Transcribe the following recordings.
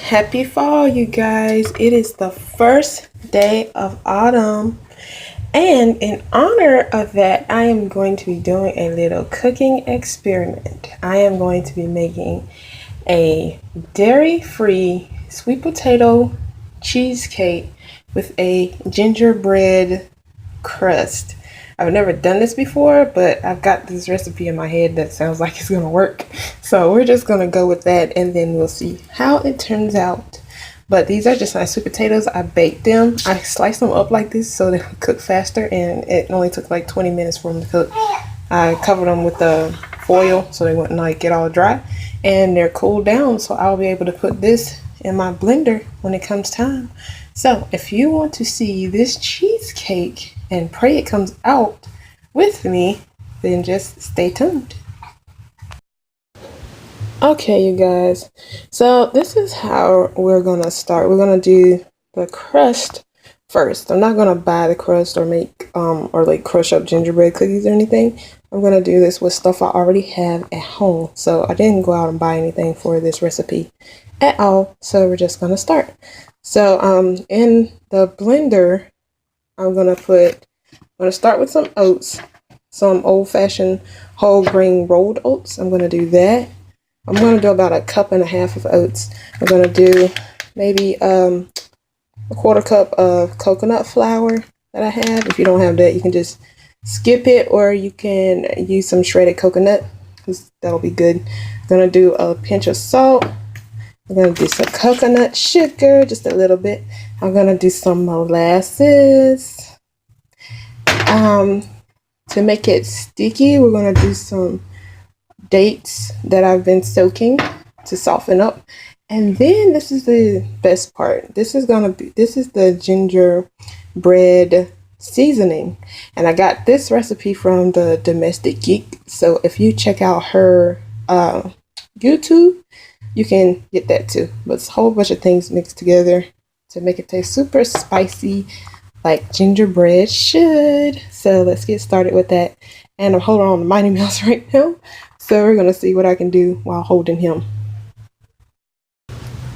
Happy fall, you guys. It is the first day of autumn. And in honor of that, I am going to be doing a little cooking experiment. I am going to be making a dairy-free sweet potato cheesecake with a gingerbread crust. I've never done this before, but I've got this recipe in my head that sounds like it's gonna work. So we're just gonna go with that and then we'll see how it turns out. But these are just my sweet potatoes. I baked them. I sliced them up like this so they would cook faster, and it only took like 20 minutes for them to cook. I covered them with the foil so they wouldn't like get all dry, and they're cooled down, so I'll be able to put this in my blender when it comes time. So if you want to see this cheesecake and pray it comes out with me, then just stay tuned. Okay, you guys, so this is how we're gonna start. We're gonna do the crust first. I'm not gonna buy the crust or make or like crush up gingerbread cookies or anything. I'm gonna do this with stuff I already have at home. So I didn't go out and buy anything for this recipe at all. So we're just gonna start. So in the blender, I'm gonna start with some oats, some old-fashioned whole grain rolled oats. I'm gonna do that. I'm gonna do about 1.5 cups of oats. I'm gonna do maybe a 1/4 cup of coconut flour that I have. If you don't have that, you can just skip it, or you can use some shredded coconut, because that'll be good. I'm gonna do a pinch of salt. I'm gonna do some coconut sugar, just a little bit. I'm gonna do some molasses. To make it sticky, we're gonna do some dates that I've been soaking to soften up. And then this is the best part. This is the gingerbread seasoning. And I got this recipe from the Domestic Geek. So if you check out her YouTube, you can get that too. But it's a whole bunch of things mixed together to make it taste super spicy like gingerbread should. So let's get started with that. And I'm holding on to Mighty Mouse right now. So we're gonna see what I can do while holding him.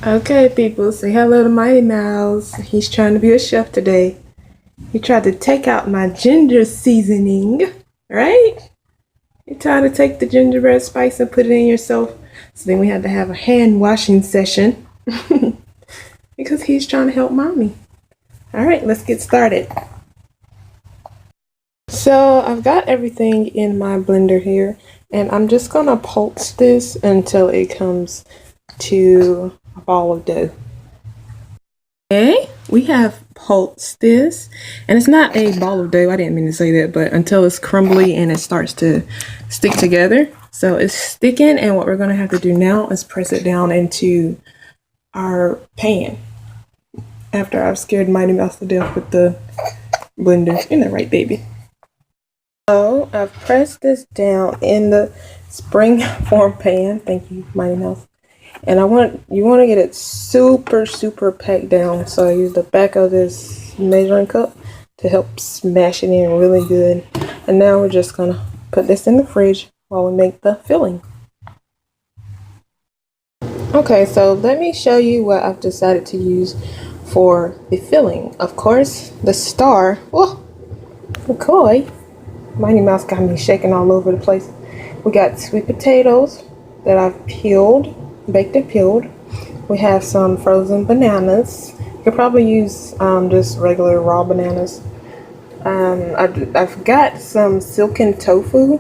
Okay, people, say hello to Mighty Mouse. He's trying to be a chef today. He tried to take out my ginger seasoning, right? You tried to take the gingerbread spice and put it in yourself. So then we had to have a hand washing session because he's trying to help mommy. All right, let's get started. So I've got everything in my blender here, and I'm just gonna pulse this until it comes to a ball of dough. Okay, we have pulsed this, and it's not a ball of dough, I didn't mean to say that, but until it's crumbly and it starts to stick together. So it's sticking, and what we're gonna have to do now is press it down into our pan. After I've scared Mighty Mouse to death with the blender. Isn't that right, baby? So I've pressed this down in the spring form pan. Thank you, Mighty Mouse. And you want to get it super packed down. So I use the back of this measuring cup to help smash it in really good. And now we're just gonna put this in the fridge while we make the filling. Okay, so let me show you what I've decided to use for the filling. Of course, the star. Oh, McCoy. Mighty Mouse got me shaking all over the place. We got sweet potatoes that I've peeled, baked and peeled. We have some frozen bananas. You could probably use just regular raw bananas. I've got some silken tofu.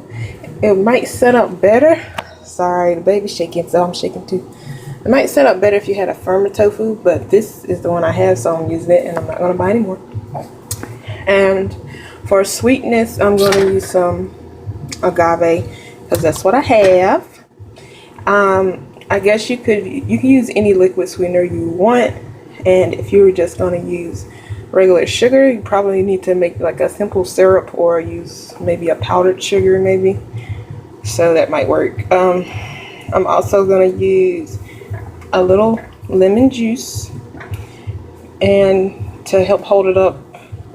It might set up better. Sorry, the baby's shaking, so I'm shaking too. It might set up better if you had a firmer tofu, but this is the one I have, so I'm using it, and I'm not going to buy any more. And for sweetness, I'm going to use some agave, because that's what I have. I guess you can use any liquid sweetener you want, and if you were just going to use regular sugar, you probably need to make like a simple syrup or use maybe a powdered sugar maybe. So that might work. I'm also going to use a little lemon juice, and to help hold it up,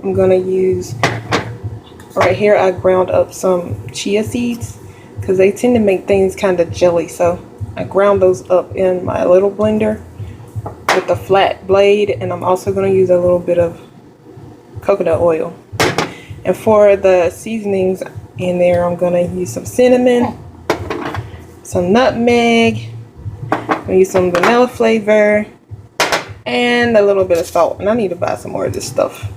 I'm going to use, right here I ground up some chia seeds because they tend to make things kind of jelly, so I ground those up in my little blender with the flat blade, and I'm also going to use a little bit of coconut oil. And for the seasonings in there, I'm going to use some cinnamon, some nutmeg, I'm going to use some vanilla flavor, and a little bit of salt. And I need to buy some more of this stuff.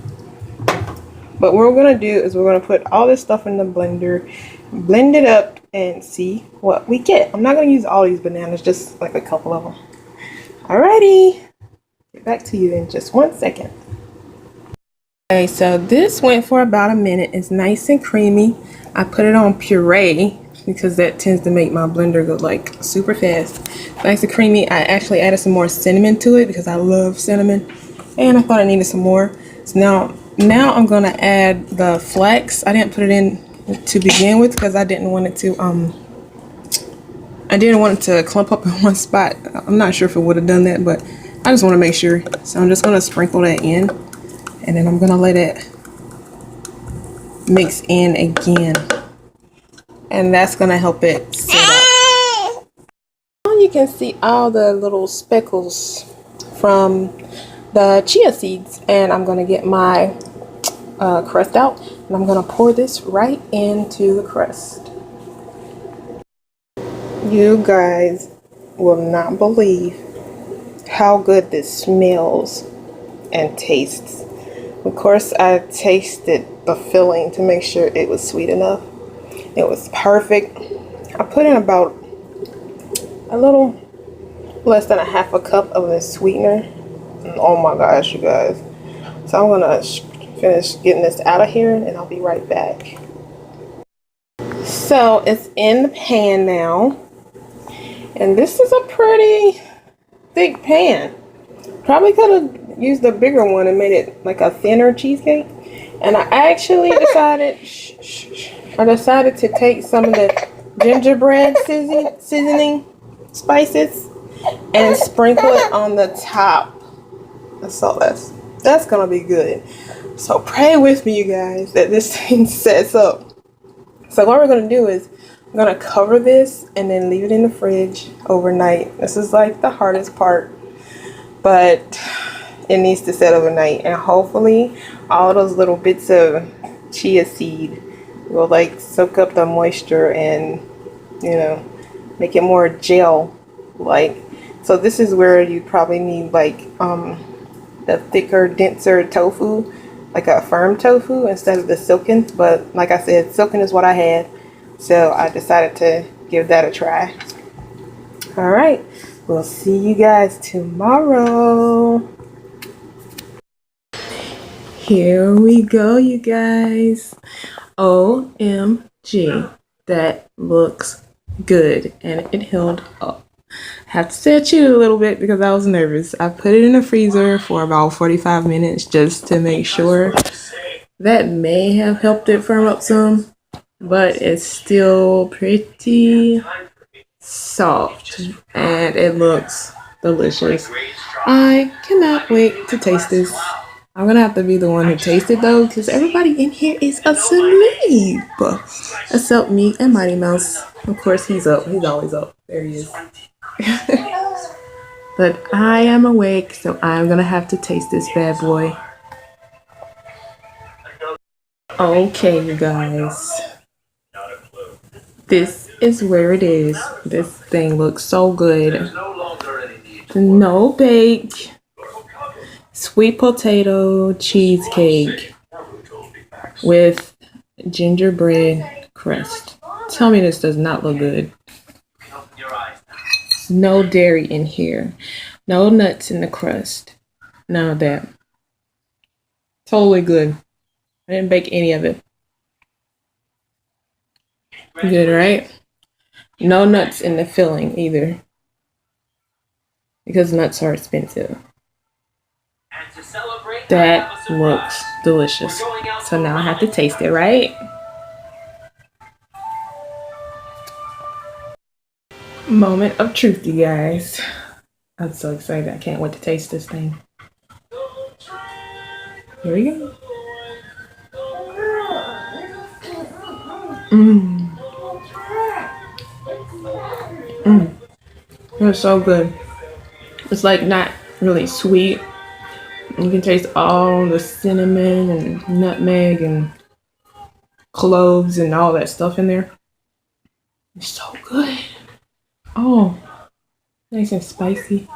But what we're going to do is we're going to put all this stuff in the blender, blend it up, and see what we get. I'm not going to use all these bananas, just like a couple of them. Alrighty, get back to you in just 1 second. Okay, so this went for about a minute. It's nice and creamy. I put it on puree because that tends to make my blender go like super fast. Nice and creamy. I actually added some more cinnamon to it because I love cinnamon, and I thought I needed some more. So now I'm gonna add the flax. I didn't put it in to begin with because I didn't want it to clump up in one spot. I'm not sure if it would have done that, but I just want to make sure. So I'm just gonna sprinkle that in, and then I'm gonna let it mix in again, and that's gonna help it set up. You can see all the little speckles from the chia seeds, and I'm gonna get my crust out, and I'm gonna pour this right into the crust. You guys will not believe how good this smells and tastes. Of course, I tasted the filling to make sure it was sweet enough. It was perfect. I put in about a little less than a half a cup of the sweetener. And oh my gosh, you guys. So I'm gonna finish getting this out of here, and I'll be right back. So it's in the pan now, and this is a pretty thick pan. Probably could have used a bigger one and made it like a thinner cheesecake. And I actually decided to take some of the gingerbread seasoning spices and sprinkle it on the top. So that's gonna be good. So pray with me, you guys, that this thing sets up. So what we're gonna do is I'm gonna cover this and then leave it in the fridge overnight. This is like the hardest part, but it needs to set overnight, and hopefully all those little bits of chia seed will like soak up the moisture and, you know, make it more gel like. So this is where you probably need like the thicker, denser tofu, like a firm tofu instead of the silken. But like I said, silken is what I had, so I decided to give that a try. All right, we'll see you guys tomorrow. Here we go, you guys. OMG, that looks good, and it held up. I have to say I cheated a little bit because I was nervous. I put it in the freezer for about 45 minutes just to make sure. That may have helped it firm up some, but it's still pretty soft, and it looks delicious. I cannot wait to taste this. I'm gonna have to be the one who tastes it though, because everybody in here is asleep except me and Mighty Mouse. Of course, he's up. He's always up. There he is. But I am awake, so I'm gonna have to taste this bad boy. Okay, you guys, this is where it is. This thing looks so good. No bake, sweet potato cheesecake with gingerbread crust. Tell me this does not look good. No dairy in here. No nuts in the crust. None of that. Totally good. I didn't bake any of it. Good, right? No nuts in the filling either, because nuts are expensive. That looks delicious. So now I have to taste it, right? Moment of truth, you guys. I'm so excited. I can't wait to taste this thing. Here we go. It's so good. It's like not really sweet. You can taste all the cinnamon and nutmeg and cloves and all that stuff in there. It's so good. Oh, nice and spicy.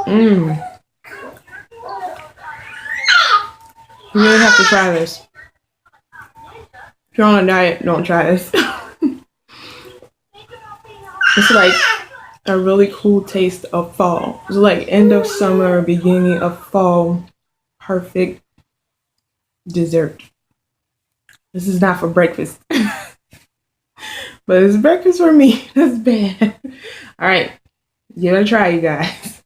Mmm. You really have to try this. If you're on a diet, don't try this. It's like a really cool taste of fall. It's like end of summer, beginning of fall. Perfect dessert. This is not for breakfast. But it's breakfast for me. That's bad. All right. Give it a try, you guys.